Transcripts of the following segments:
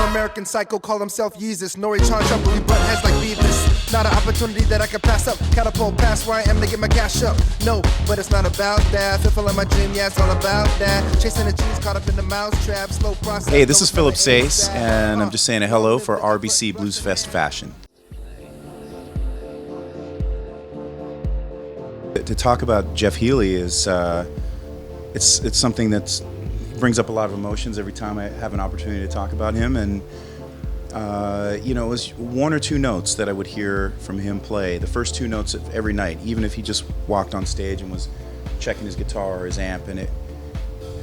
American psycho call himself Jesus. Nori Chan Shuffle, butt heads like Beavis. Not an opportunity that I can pass up. Catapult past where I am to get my cash up. No, but it's not about that. Fulfilling my dream, yeah, it's all about that. Chasing the cheese, caught up in the mouse trap. Slow process. Hey, this is Philip Sayce, and I'm just saying a hello for RBC Bluesfest Fashion. To talk about Jeff Healey is it's something that brings up a lot of emotions every time I have an opportunity to talk about him. And you know, it was one or two notes that I would hear from him play, the first two notes of every night, even if he just walked on stage and was checking his guitar or his amp, and it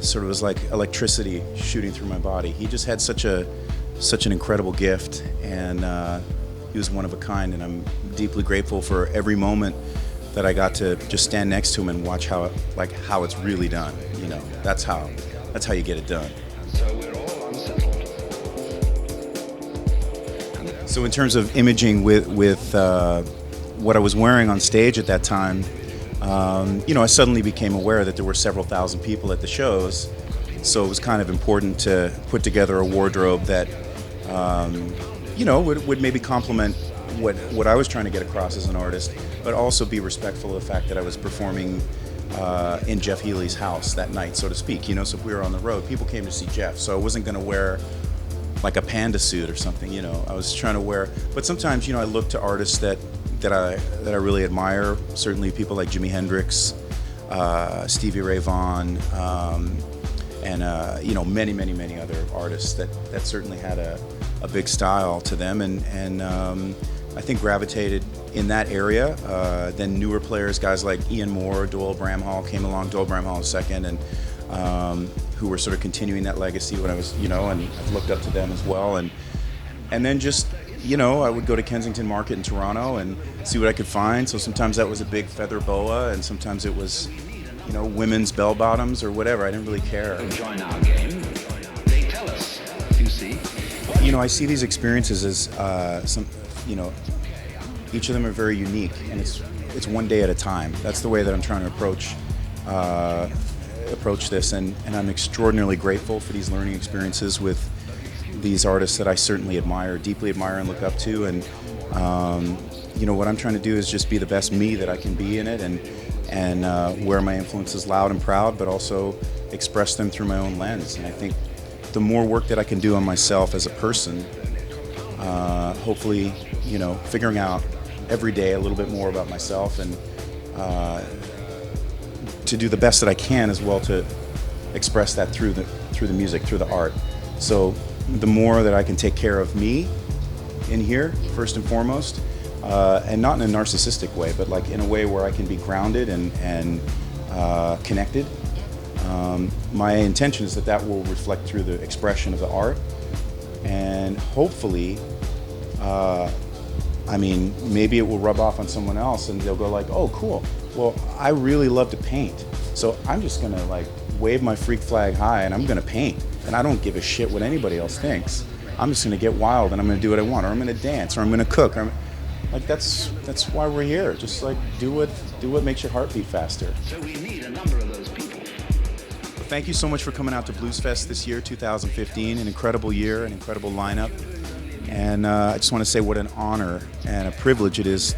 sort of was like electricity shooting through my body. He just had such an incredible gift, and he was one of a kind, and I'm deeply grateful for every moment that I got to just stand next to him and watch how it's really done. You know, that's how you get it done. So in terms of imaging with what I was wearing on stage at that time, you know, I suddenly became aware that there were several thousand people at the shows. So it was kind of important to put together a wardrobe that, you know, would maybe complement what I was trying to get across as an artist, but also be respectful of the fact that I was performing in Jeff Healey's house that night, so to speak. You know, so if we were on the road, people came to see Jeff, so I wasn't going to wear like a panda suit or something. You know, I was trying to wear. But sometimes, you know, I look to artists that I really admire. Certainly, people like Jimi Hendrix, Stevie Ray Vaughan, and you know, many other artists that certainly had a big style to them, and I think gravitated in that area. Then newer players, guys like Ian Moore, Doyle Bramhall came along. Doyle Bramhall II, and who were sort of continuing that legacy when I was, you know, and I've looked up to them as well. And then just, you know, I would go to Kensington Market in Toronto and see what I could find. So sometimes that was a big feather boa, and sometimes it was, you know, women's bell bottoms or whatever. I didn't really care. Join our game. They tell us, you see. You know, I see these experiences as you know, each of them are very unique, and it's one day at a time. That's the way that I'm trying to approach this, and I'm extraordinarily grateful for these learning experiences with these artists that I certainly deeply admire and look up to. And you know, what I'm trying to do is just be the best me that I can be in it, and wear my influences loud and proud, but also express them through my own lens. And I think the more work that I can do on myself as a person, hopefully, you know, figuring out every day a little bit more about myself, and to do the best that I can as well to express that through the music, through the art. So the more that I can take care of me in here, first and foremost, and not in a narcissistic way, but like in a way where I can be grounded and connected. My intention is that will reflect through the expression of the art, and hopefully, I mean, maybe it will rub off on someone else and they'll go like, oh, cool. Well, I really love to paint. So I'm just gonna like wave my freak flag high and I'm gonna paint. And I don't give a shit what anybody else thinks. I'm just gonna get wild and I'm gonna do what I want, or I'm gonna dance, or I'm gonna cook. Like that's why we're here. Just like do what makes your heart beat faster. So we need a number of those people. Thank you so much for coming out to Bluesfest this year, 2015. An incredible year, an incredible lineup. And I just want to say what an honor and a privilege it is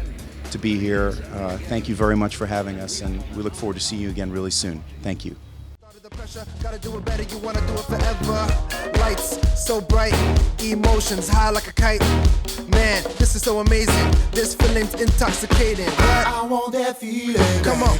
to be here. Thank you very much for having us, and we look forward to seeing you again really soon. Thank you. Gotta do it better, you wanna do it forever. Lights so bright, emotions high like a kite. Man, this is so amazing. This feeling's intoxicating. But I want that feeling. Come on.